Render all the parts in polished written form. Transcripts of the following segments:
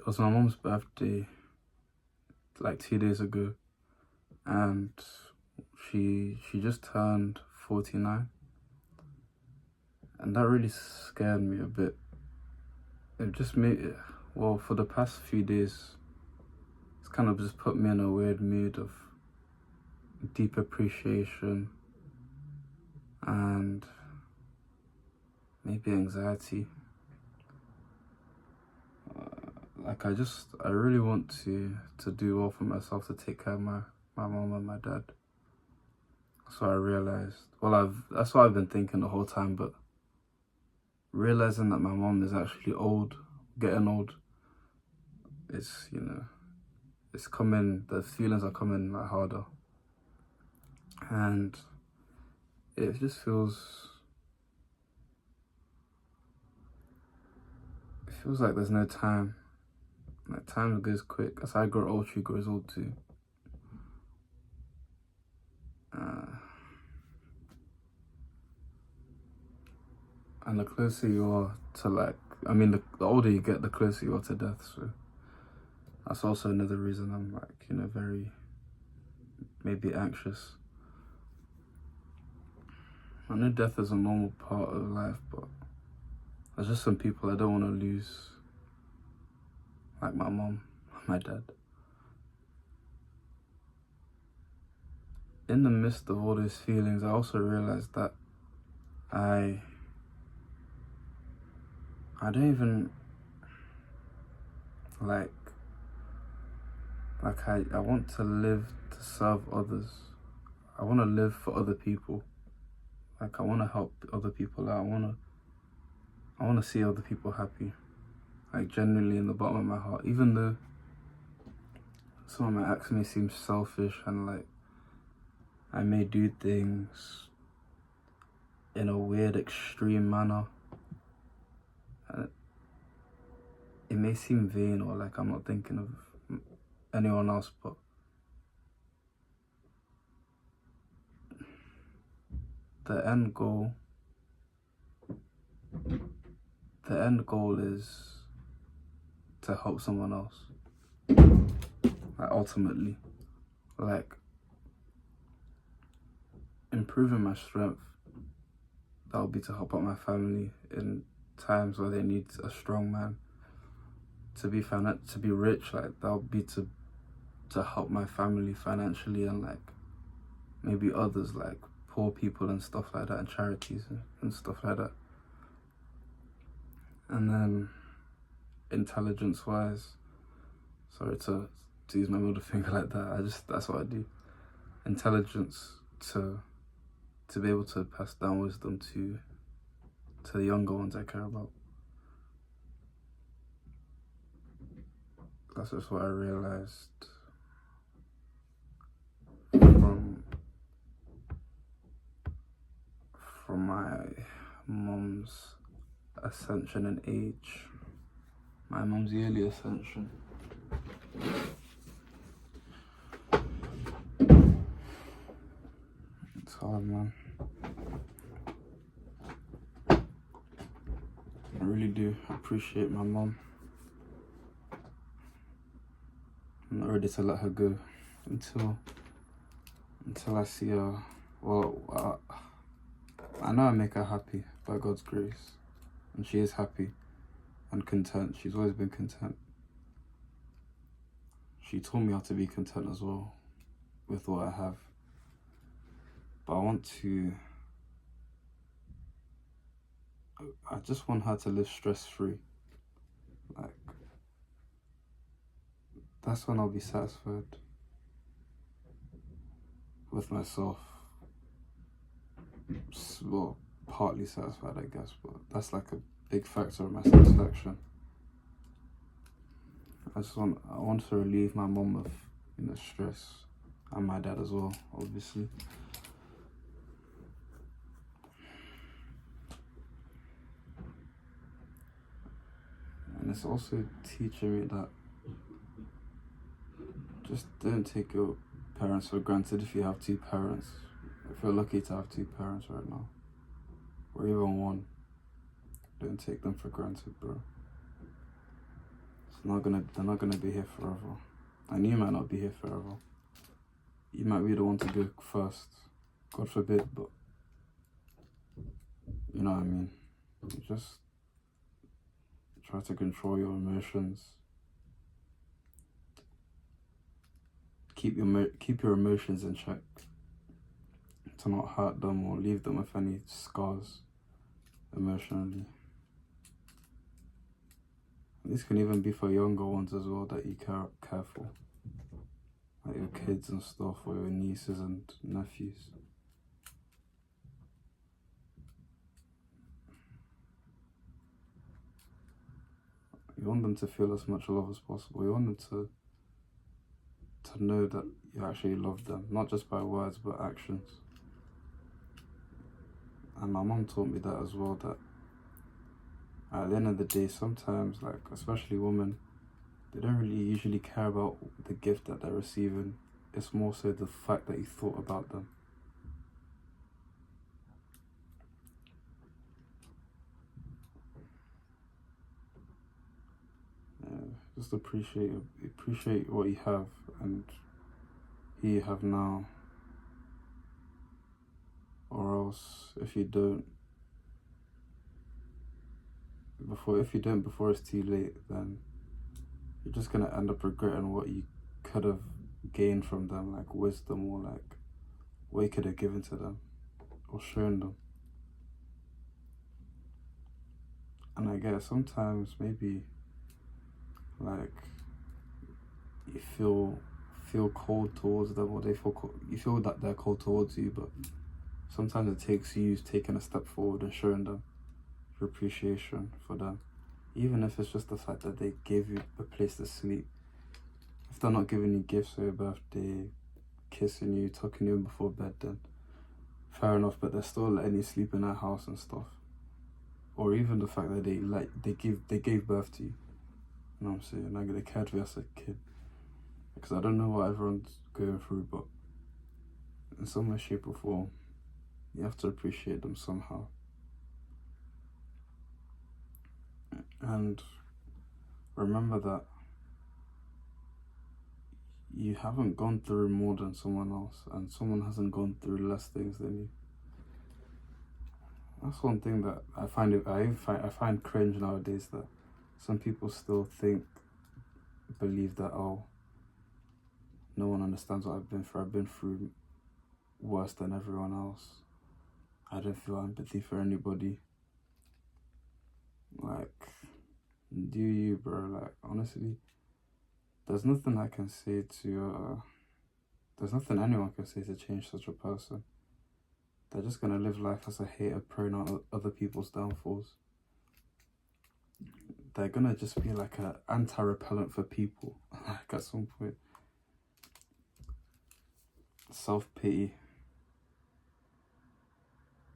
It was my mom's birthday like 2 days ago, and she just turned 49, and that really scared me a bit. It just made it, well, for the past few days, it's kind of just put me in a weird mood of deep appreciation and maybe anxiety. Like I really want to do well for myself, to take care of my mom and my dad. So I realized, well, that's what I've been thinking the whole time, but realizing that my mom is actually old, getting old, it's, it's coming, the feelings are coming like harder. And it just feels like there's no time. Like, time goes quick. As I grow old, she grows old too. And the closer you are to, like, I mean, the older you get, the closer you are to death. So that's also another reason I'm like, very, maybe anxious. I know death is a normal part of life, but there's just some people I don't want to lose, like my mom, my dad. In the midst of all these feelings, I also realized that I don't even, like I want to live to serve others. I want to live for other people. Like, I want to help other people out. I want to see other people happy. Like, genuinely in the bottom of my heart. Even though some of my acts may seem selfish and like I may do things in a weird, extreme manner. It may seem vain or like I'm not thinking of anyone else, but the end goal is to help someone else. Like, ultimately, like, improving my strength, that would be to help out my family in times where they need a strong man. To be rich, like, that would be to help my family financially, and like maybe others, like poor people and stuff like that, and charities and stuff like that. And then intelligence wise, sorry to use my middle finger like that, that's what I do. Intelligence to be able to pass down wisdom to the younger ones I care about. That's just what I realized from my mom's ascension in age, my mom's yearly ascension. It's hard, man. I really do appreciate my mom. I'm not ready to let her go until I see her. Well, I know I make her happy by God's grace, and she is happy and content. She's always been content. She taught me how to be content as well with what I have. But I just want her to live stress-free. Like, that's when I'll be satisfied with myself. Well, partly satisfied, I guess, but that's like a big factor of my satisfaction. I want to relieve my mom of stress, and my dad as well, obviously. And it's also teaching me that just don't take your parents for granted if you have two parents. If you're lucky to have two parents right now, or even one, don't take them for granted, bro. they're not gonna be here forever. And you might not be here forever. You might be the one to go first. God forbid, but you know what I mean. You just try to control your emotions. Keep your emotions in check, to not hurt them or leave them with any scars emotionally. This can even be for younger ones as well that you care for, like your kids and stuff, or your nieces and nephews. You want them to feel as much love as possible. You want them to know that you actually love them, not just by words but actions. And my mom taught me that as well, that at the end of the day, sometimes, like, especially women, they don't really usually care about the gift that they're receiving. It's more so the fact that you thought about them. Just appreciate what you have and who you have now. Or else, if you don't before it's too late, then you're just gonna end up regretting what you could have gained from them, like wisdom, or like what you could have given to them or shown them. And I guess sometimes maybe like you feel cold towards them, or you feel that they're cold towards you, but sometimes it takes you taking a step forward and showing them your appreciation for them. Even if it's just the fact that they gave you a place to sleep. If they're not giving you gifts for your birthday, kissing you, tucking you in before bed, then fair enough, but they're still letting you sleep in their house and stuff. Or even the fact that they gave birth to you. You know what I'm saying? Like, they cared for you as a kid. Because I don't know what everyone's going through, but in some way, shape or form, you have to appreciate them somehow. And remember that you haven't gone through more than someone else, and someone hasn't gone through less things than you. That's one thing that I find cringe nowadays, that some people still believe that, oh, no one understands what I've been through. I've been through worse than everyone else. I don't feel empathy for anybody. Like, do you, bro? Like, honestly, there's nothing I can say there's nothing anyone can say to change such a person. They're just gonna live life as a hater, preying on other people's downfalls. They're gonna just be like an anti-repellent for people, like, at some point. Self-pity.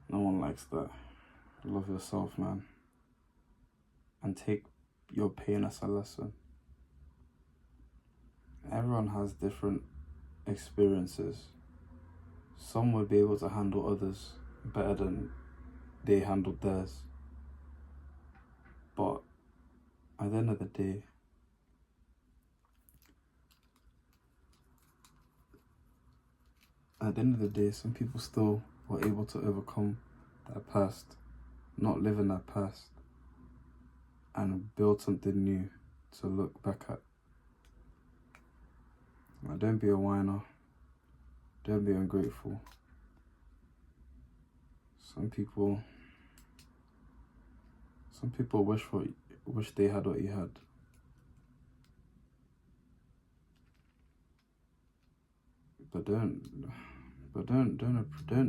No one likes that. Love yourself, man. And take your pain as a lesson. Everyone has different experiences. Some would be able to handle others better than they handled theirs. But at the end of the day, some people still were able to overcome their past, not live in their past, and build something new to look back at. Like, don't be a whiner. Don't be ungrateful. Some people wish they had what you had. But don't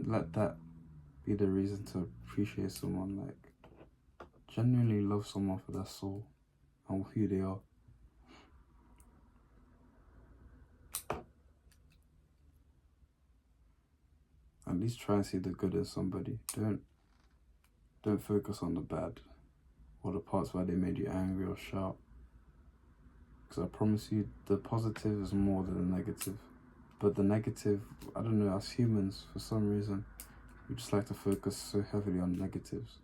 let that be the reason to appreciate someone. Like, genuinely love someone for their soul and who they are. At least try and see the good in somebody. Don't focus on the bad or the parts where they made you angry or shout. Because I promise you, the positive is more than the negative. But the negative, I don't know, as humans, for some reason, we just like to focus so heavily on negatives.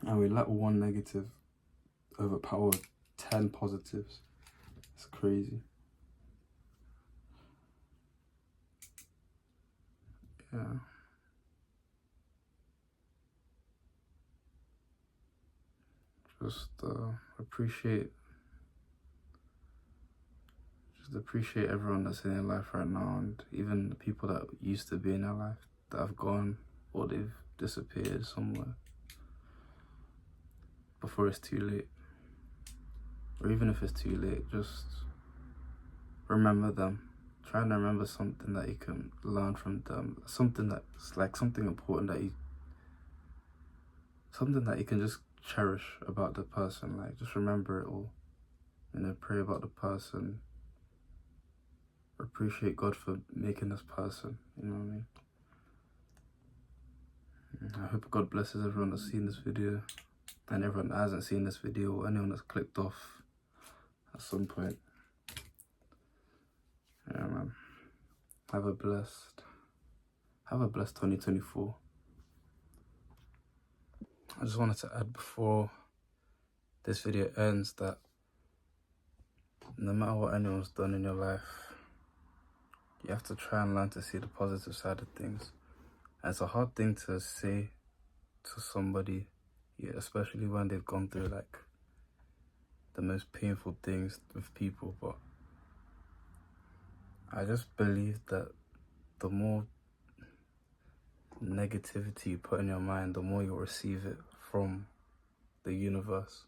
And we let one negative overpower 10 positives. It's crazy. Yeah. Just appreciate everyone that's in your life right now, and even the people that used to be in your life that have gone or they've disappeared somewhere before it's too late. Or even if it's too late, just remember them. Try and remember something that you can learn from them. Something that's like something important that you can just cherish about the person. Like, just remember it all. You know, pray about the person. Appreciate God for making this person. You know what I mean? I hope God blesses everyone that's seen this video, and everyone that hasn't seen this video, or anyone that's clicked off at some point. Yeah, man. Have a blessed 2024. I just wanted to add before this video ends that no matter what anyone's done in your life, you have to try and learn to see the positive side of things. And it's a hard thing to say to somebody, yeah, especially when they've gone through like the most painful things with people, but I just believe that the more negativity you put in your mind, the more you'll receive it from the universe.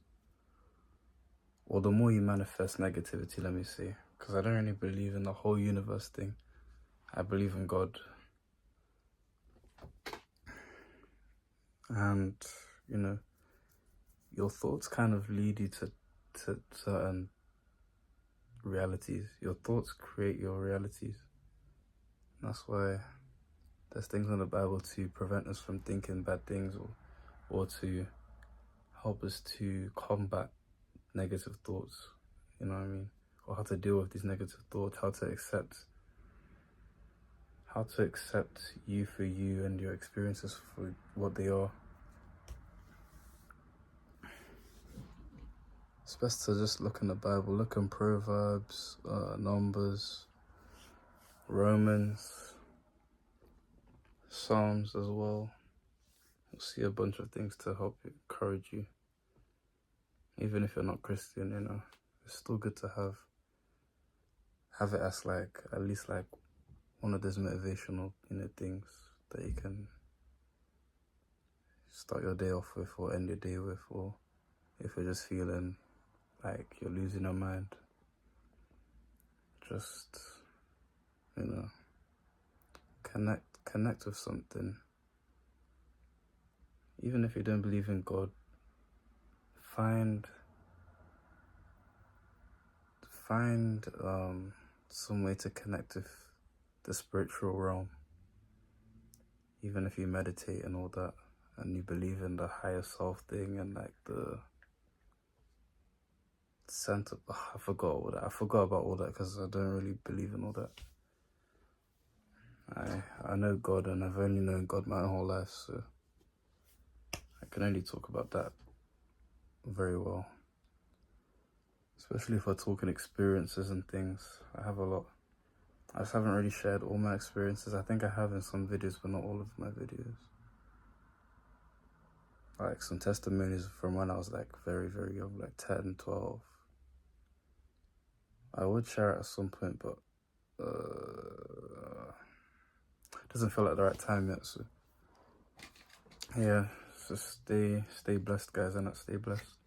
Or the more you manifest negativity, let me say. Because I don't really believe in the whole universe thing. I believe in God. And, you know, your thoughts kind of lead you to certain realities. Your thoughts create your realities. That's why there's things in the Bible to prevent us from thinking bad things, or to help us to combat negative thoughts, you know what I mean? Or how to deal with these negative thoughts, how to accept you for you and your experiences for what they are. It's best to just look in the Bible, look in Proverbs, Numbers, Romans, Psalms as well. You'll see a bunch of things to help encourage you. Even if you're not Christian, you know, it's still good to have it as like, at least like one of those motivational, you know, things that you can start your day off with or end your day with, or if you're just feeling like you're losing your mind, just, you know, connect with something. Even if you don't believe in God, find some way to connect with the spiritual realm. Even if you meditate and all that, and you believe in the higher self thing and like the center, I forgot about all that because I don't really believe in all that. I know God, and I've only known God my whole life, so I can only talk about that very well. Especially if we're talking experiences and things. I have a lot. I just haven't really shared all my experiences. I think I have in some videos, but not all of my videos. Like some testimonies from when I was like very, very young, like 10, 12. I would share it at some point, but it doesn't feel like the right time yet, so yeah, just stay blessed, guys, and stay blessed.